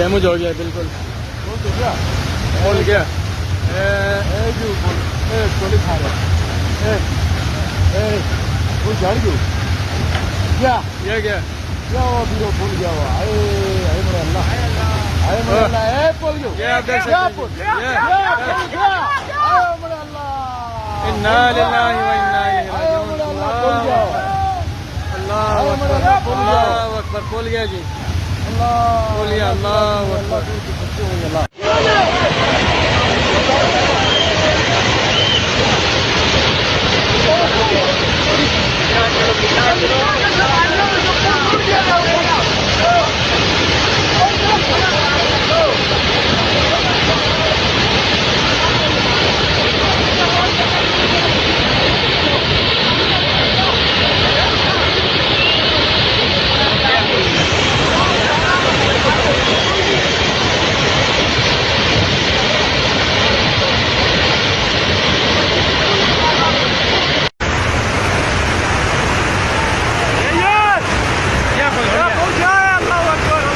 Damage हो गया बिल्कुल। बोल गया गोली खा रहा वो झाड़ गयो क्या क्या क्या वो भी भूल गया वो आए आए मेरे अल्लाह आए मेरे अल्लाह ए बोल गयो ये आप देख क्या सकते बोल हैं क्या आए मेरे अल्लाह इन्ना लिल्लाहि व इन्ना इलैहि आए मेरे अल्लाह बोल गया अल्लाह आए मेरे अल्लाह बोल गया अल्लाह अकबर। बोल गया जी, अल्लाह बोलिए Allah Akbar. Allah Hãy subscribe cho kênh Ghiền Mì Gõ để không bỏ lỡ